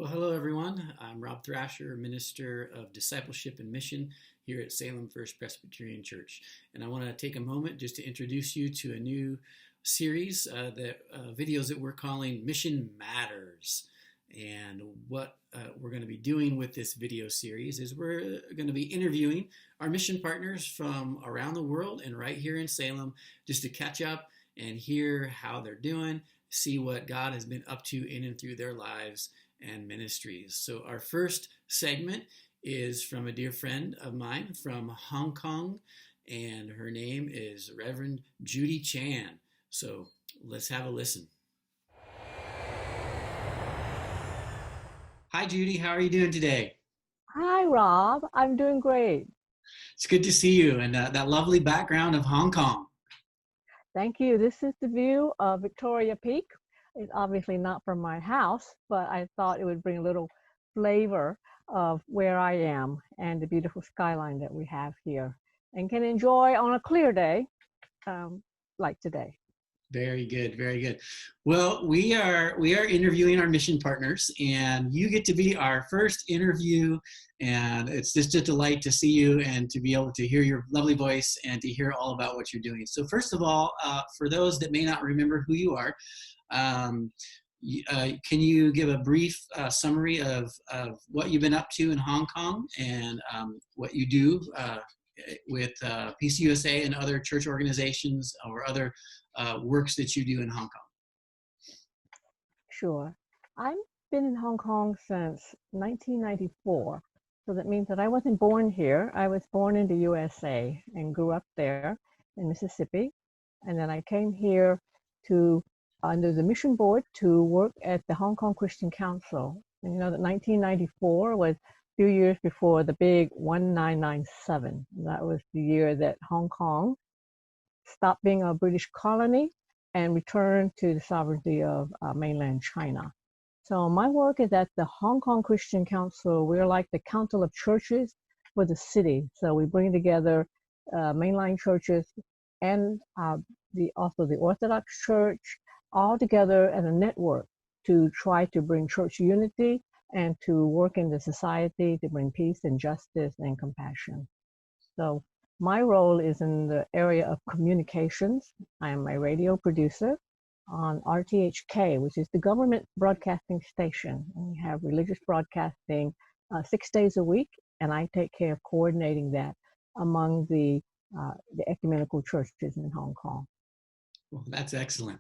Well, hello everyone. I'm Rob Thrasher, Minister of Discipleship and Mission here at Salem First Presbyterian Church. And I want to take a moment just to introduce you to a new series, videos that we're calling Mission Matters. And what we're going to be doing with this video series is we're going to be interviewing our mission partners from around the world and right here in Salem just to catch up and hear how they're doing, see what God has been up to in and through their lives and ministries. So our first segment is from a dear friend of mine from Hong Kong, and her name is Reverend Judy Chan. So let's have a listen. Hi, Judy. How are you doing today? Hi, Rob. I'm doing great. It's good to see you and that lovely background of Hong Kong. Thank you. This is the view of Victoria Peak. It's obviously not from my house, but I thought it would bring a little flavor of where I am and the beautiful skyline that we have here and can enjoy on a clear day like today. Very good, very good. Well, we are interviewing our mission partners, and you get to be our first interview, and it's just a delight to see you and to be able to hear your lovely voice and to hear all about what you're doing. So, first of all, for those that may not remember who you are, um, can you give a brief summary of what you've been up to in Hong Kong and what you do with PCUSA and other church organizations or other works that you do in Hong Kong? Sure. I've been in Hong Kong since 1994. So that means that I wasn't born here. I was born in the USA and grew up there in Mississippi. And then I came here to under the mission board to work at the Hong Kong Christian Council. And you know that 1994 was a few years before the big 1997. That was the year that Hong Kong stopped being a British colony and returned to the sovereignty of mainland China. So my work is at the Hong Kong Christian Council. We're like the council of churches for the city. So we bring together mainline churches and also the Orthodox Church all together as a network to try to bring church unity and to work in the society to bring peace and justice and compassion. So my role is in the area of communications. I am a radio producer on RTHK, which is the government broadcasting station. We have religious broadcasting 6 days a week, and I take care of coordinating that among the ecumenical churches in Hong Kong. Well, that's excellent.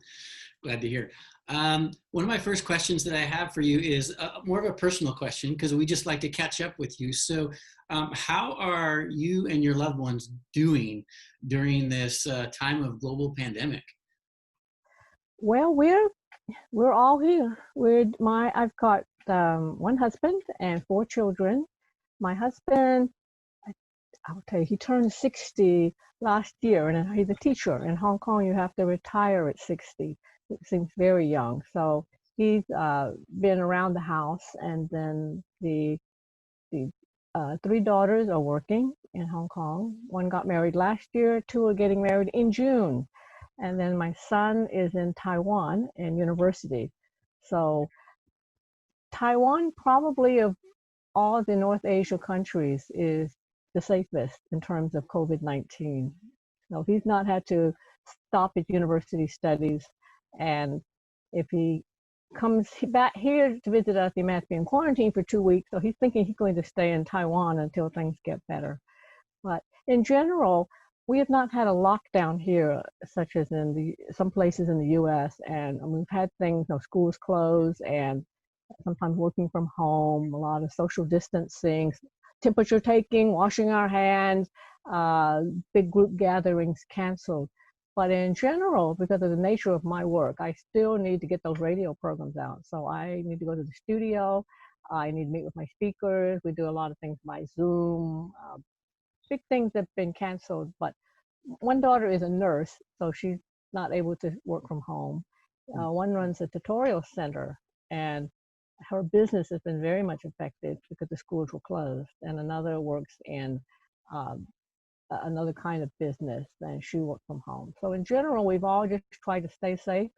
Glad to hear. One of my first questions that I have for you is more of a personal question because we just like to catch up with you. So, how are you and your loved ones doing during this time of global pandemic? Well, we're all here. I've got one husband and 4 children. My husband, I'll tell you, he turned 60 last year, and he's a teacher. In Hong Kong, you have to retire at 60. It seems very young. So he's been around the house, and then the 3 daughters are working in Hong Kong. One got married last year, 2 are getting married in June. And then my son is in Taiwan in university. So Taiwan, probably of all the North Asia countries, is the safest in terms of COVID-19. So he's not had to stop his university studies. And if he comes back here to visit us, he might have to be in quarantine for 2 weeks. So he's thinking he's going to stay in Taiwan until things get better. But in general, we have not had a lockdown here, such as in some places in the U.S. And we've had things, schools closed and sometimes working from home, a lot of social distancing, temperature taking, washing our hands, big group gatherings canceled. But in general, because of the nature of my work, I still need to get those radio programs out. So I need to go to the studio. I need to meet with my speakers. We do a lot of things by Zoom. Big things have been canceled, but one daughter is a nurse, so she's not able to work from home. One runs a tutorial center, and her business has been very much affected because the schools were closed. And another works in another kind of business, and she worked from home. So in general, we've all just tried to stay safe.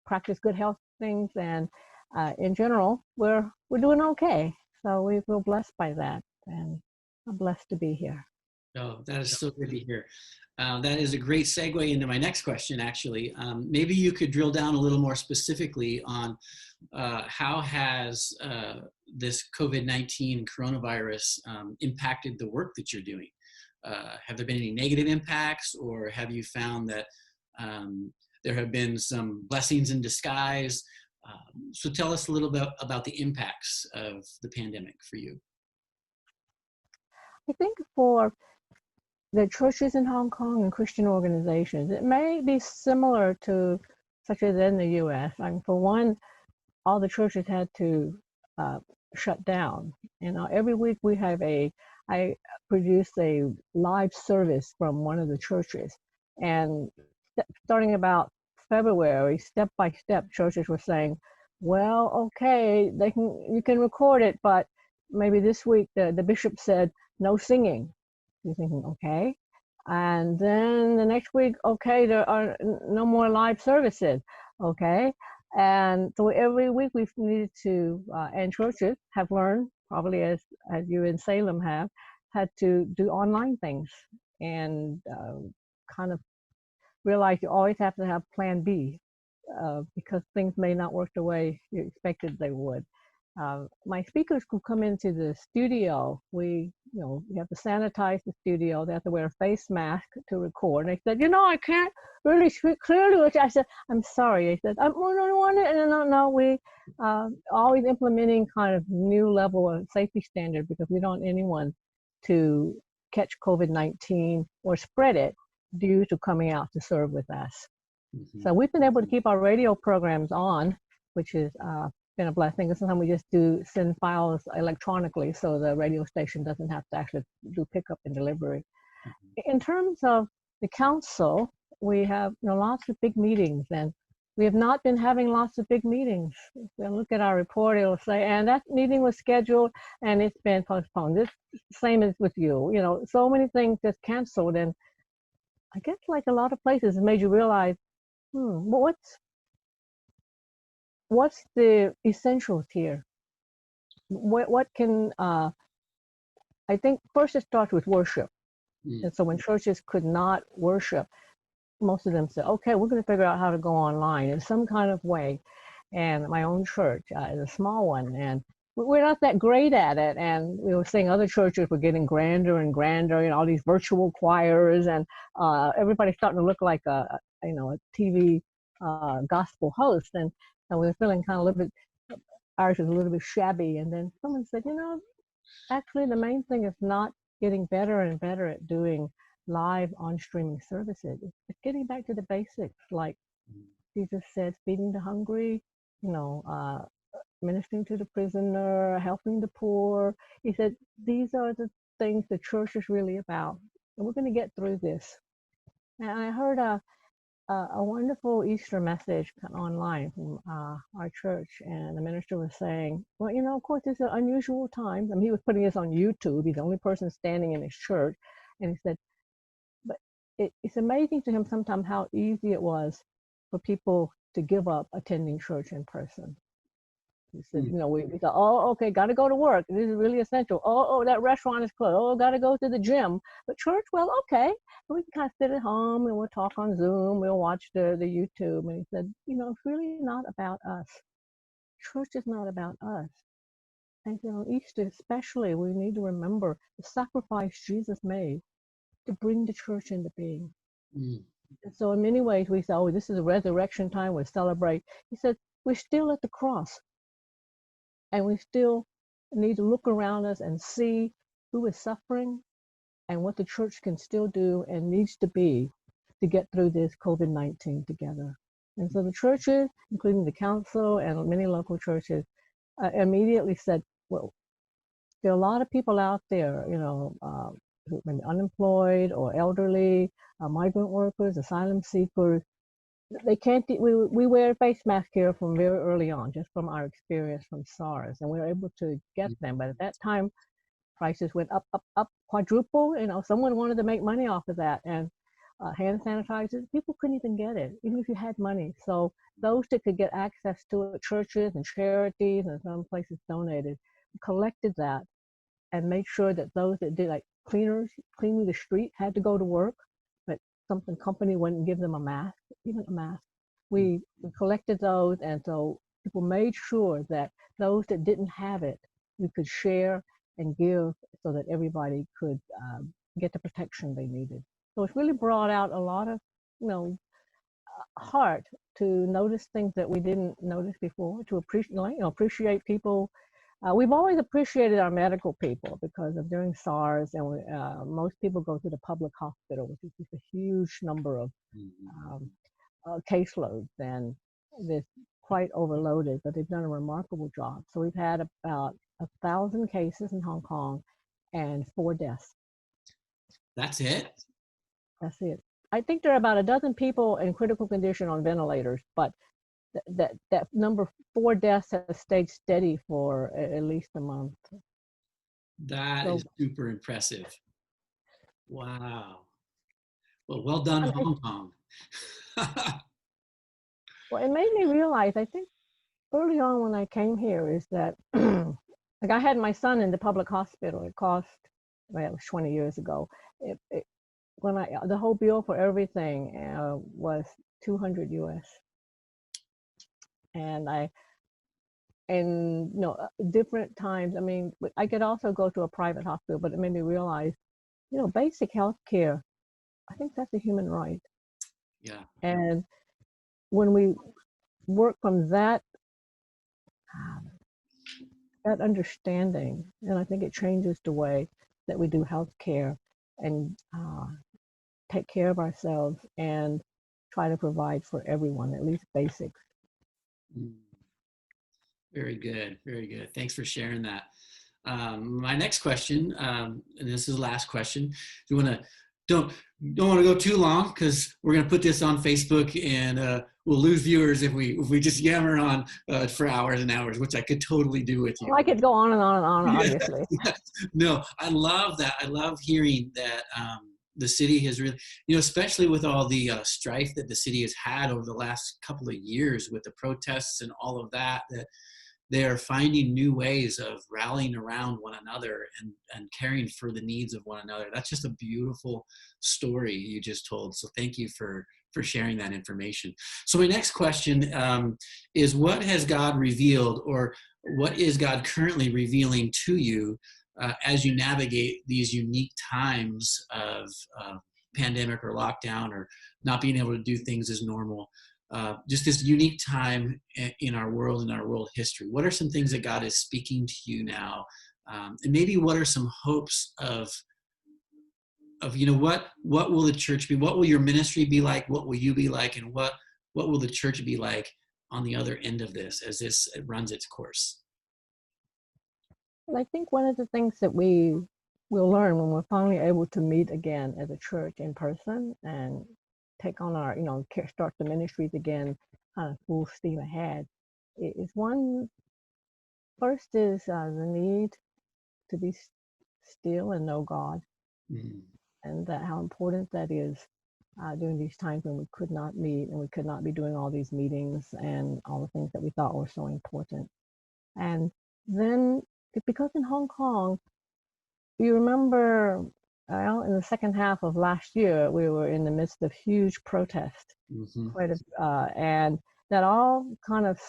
practice good health things, and in general, we're doing okay. So we feel blessed by that, and I'm blessed to be here. Oh, that is so good to hear. That is a great segue into my next question, actually. Maybe you could drill down a little more specifically on how has this COVID-19 coronavirus impacted the work that you're doing? Have there been any negative impacts, or have you found that there have been some blessings in disguise? So tell us a little bit about the impacts of the pandemic for you. I think for the churches in Hong Kong and Christian organizations, it may be similar to such as in the U.S. I mean, for one, all the churches had to uh, shut down. And every week I produce a live service from one of the churches. And starting about February, step by step, churches were saying, well, okay, you can record it, but maybe this week the bishop said no singing. You're thinking, okay. And then the next week, okay, there are no more live services, okay. And so every week we've needed to, and churches have learned, probably as you in Salem have, had to do online things and kind of realize you always have to have plan B because things may not work the way you expected they would. My speakers could come into the studio. We have to sanitize the studio. They have to wear a face mask to record. And they said, I can't really speak clearly. Which I said, I'm sorry. I said, I don't want it. And no, we always implementing kind of new level of safety standard because we don't want anyone to catch COVID-19 or spread it due to coming out to serve with us. Mm-hmm. So we've been able to keep our radio programs on, which is been a blessing. Sometimes we just send files electronically, so the radio station doesn't have to actually do pickup and delivery. Mm-hmm. In terms of the council, we have lots of big meetings, and we have not been having lots of big meetings. If you look at our report, it'll say, and that meeting was scheduled and it's been postponed. This same as with you. So many things just canceled, and I guess like a lot of places, it made you realize, what's the essentials here? What can I think first it starts with worship. And so when churches could not worship, most of them said, okay, we're going to figure out how to go online in some kind of way. And my own church is a small one, and we're not that great at it. And we were seeing other churches were getting grander and grander, all these virtual choirs, and everybody's starting to look like a TV gospel host. And we were feeling kind of a little bit, ours was a little bit shabby. And then someone said, actually the main thing is not getting better and better at doing live on streaming services. It's getting back to the basics, like Jesus said, feeding the hungry, ministering to the prisoner, helping the poor. He said, these are the things the church is really about. And we're going to get through this. And I heard a wonderful Easter message online from our church, and the minister was saying, well, of course, it's an unusual time. I mean, he was putting this on YouTube. He's the only person standing in his church. And he said, but it's amazing to him sometimes how easy it was for people to give up attending church in person. He said, we thought, oh, okay, got to go to work. This is really essential. Oh, that restaurant is closed. Oh, got to go to the gym. But church, well, okay. We can kind of sit at home and we'll talk on Zoom. We'll watch the YouTube. And he said, it's really not about us. Church is not about us. And, Easter especially, we need to remember the sacrifice Jesus made to bring the church into being. Mm. And so in many ways, we say, oh, this is a resurrection time. We celebrate. He said, we're still at the cross. And we still need to look around us and see who is suffering and what the church can still do and needs to be to get through this COVID-19 together. And so the churches, including the council and many local churches, immediately said, well, there are a lot of people out there, who may be unemployed or elderly, migrant workers, asylum seekers. They can't. We wear face masks here from very early on, just from our experience from SARS, and we were able to get them. But at that time, prices went up, quadruple. Someone wanted to make money off of that, and hand sanitizers. People couldn't even get it, even if you had money. So those that could get access to it, churches and charities and some places donated, collected that and made sure that those that did, like cleaners cleaning the street, had to go to work, but something company wouldn't give them a mask, even a mask. We collected those, and so people made sure that those that didn't have it, we could share and give so that everybody could get the protection they needed. So it's really brought out a lot of, you know, heart to notice things that we didn't notice before, to appreciate, appreciate people. We've always appreciated our medical people because of during SARS, and most people go to the public hospital, which is just a huge number of um, caseloads, and it's quite overloaded, but they've done a remarkable job. So we've had about 1,000 cases in Hong Kong and 4 deaths. That's it? That's it. I think there are about a dozen people in critical condition on ventilators, but that number 4 deaths has stayed steady for at least a month. That is super impressive. Wow. Well, well done, Hong Kong. Well, it made me realize, I think early on when I came here, is that like I had my son in the public hospital. It cost, well, it was 20 years ago. When the whole bill for everything was 200 US. And different times, I mean, I could also go to a private hospital, but it made me realize, basic health care, I think that's a human right. Yeah. And when we work from that understanding, and I think it changes the way that we do health care and take care of ourselves and try to provide for everyone, at least basics. Very good. Very good. Thanks for sharing that. My next question, and this is the last question. You want to don't want to go too long because we're going to put this on Facebook and we'll lose viewers if we just yammer on for hours and hours, which I could totally do with you. Well, I could go on and on and on, obviously. No, I love that. I love hearing that the city has really, especially with all the strife that the city has had over the last couple of years with the protests and all of that, that they are finding new ways of rallying around one another and caring for the needs of one another. That's just a beautiful story you just told. So thank you for sharing that information. So my next question is, what has God revealed, or what is God currently revealing to you as you navigate these unique times of pandemic or lockdown or not being able to do things as normal? Just this unique time in our world, in our world history. What are some things that God is speaking to you now? And maybe what are some hopes of what will the church be? What will your ministry be like? What will you be like? And what will the church be like on the other end of this as this runs its course? Well, I think one of the things that we will learn when we're finally able to meet again as a church in person and take on our, start the ministries again, kind of full steam ahead, is one, first is the need to be still and know God, and that how important that is during these times when we could not meet and we could not be doing all these meetings and all the things that we thought were so important. And then, because in Hong Kong, you remember, well, in the second half of last year, we were in the midst of huge protests, and that all kind of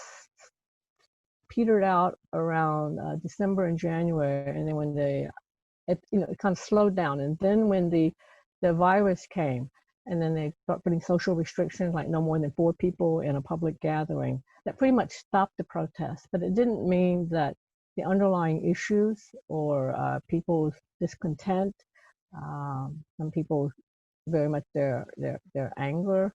petered out around December and January, and then when it kind of slowed down, and then when the virus came, and then they start putting social restrictions, like no more than 4 people in a public gathering, that pretty much stopped the protests. But it didn't mean that the underlying issues or people's discontent, some people very much their anger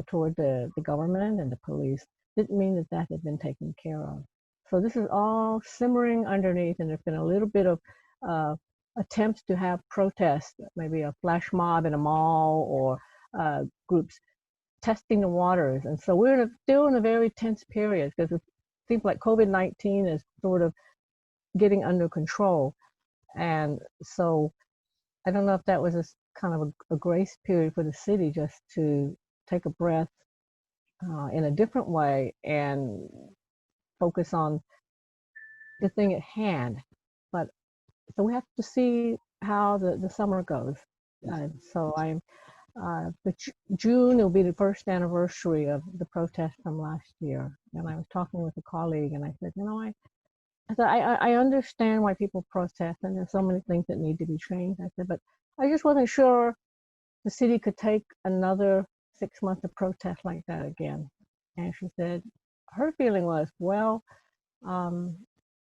toward the government and the police, didn't mean that had been taken care of. So this is all simmering underneath, and there's been a little bit of attempts to have protests, maybe a flash mob in a mall or groups testing the waters. And so we're still in a very tense period because it seems like COVID-19 is sort of getting under control. And so I don't know if that was kind of a grace period for the city just to take a breath in a different way and focus on the thing at hand. But so we have to see how the summer goes. So I'm but June will be the first anniversary of the protest from last year, and I was talking with a colleague, and I said, I said I understand why people protest, and there's so many things that need to be changed. I said, but I just wasn't sure the city could take another 6 months of protest like that again. And she said her feeling was, well, um,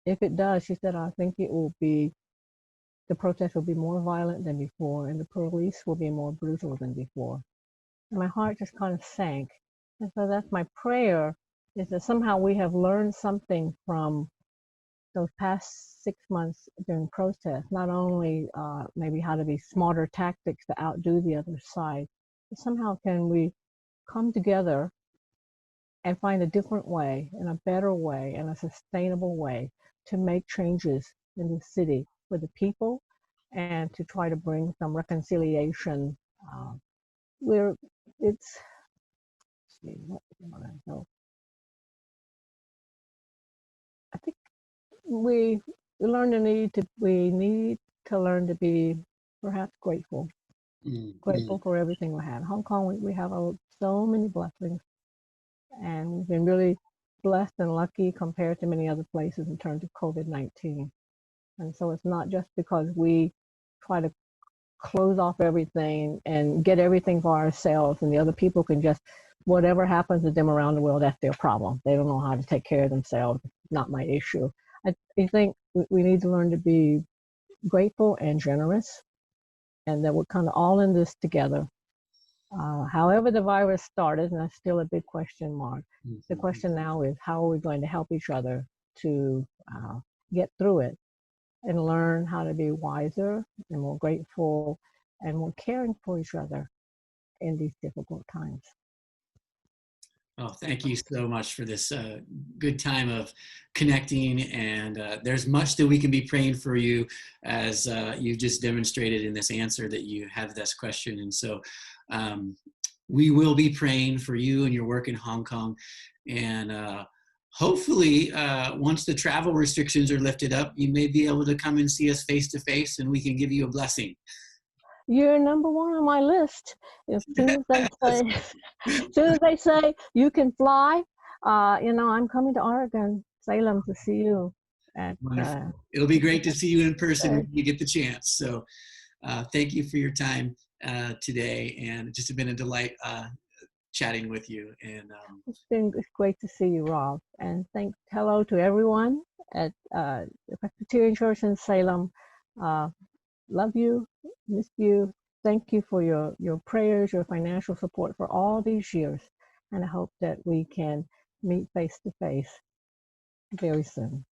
if it does, she said, I think it will be the protest will be more violent than before, and the police will be more brutal than before. And my heart just kind of sank. And so that's my prayer, is that somehow we have learned something from those past 6 months during protest, not only maybe how to be smarter tactics to outdo the other side, but somehow can we come together and find a different way and a better way and a sustainable way to make changes in the city for the people and to try to bring some reconciliation. Where it's, see, so I think we we need to learn to be perhaps grateful, grateful for everything we have. Hong Kong, we have so many blessings, and we've been really blessed and lucky compared to many other places in terms of COVID-19. And so it's not just because we try to close off everything and get everything for ourselves, and the other people can just, whatever happens to them around the world, that's their problem. They don't know how to take care of themselves. Not my issue. I think we need to learn to be grateful and generous, and that we're kind of all in this together. However the virus started, and that's still a big question mark. The question now is, how are we going to help each other to get through it and learn how to be wiser and more grateful and more caring for each other in these difficult times. Oh, thank you so much for this good time of connecting. And there's much that we can be praying for you, as you just demonstrated in this answer that you have this question. And so we will be praying for you and your work in Hong Kong. And hopefully, once the travel restrictions are lifted up, you may be able to come and see us face to face, and we can give you a blessing. You're number one on my list. As soon as they say you can fly, I'm coming to Oregon, Salem, to see you. Wonderful. It'll be great to see you in person when you get the chance. So thank you for your time today, and it's just been a delight chatting with you. And it's great to see you, Rob. And hello to everyone at the Presbyterian Church in Salem. Love you, miss you. Thank you for your prayers, your financial support for all these years. And I hope that we can meet face to face very soon.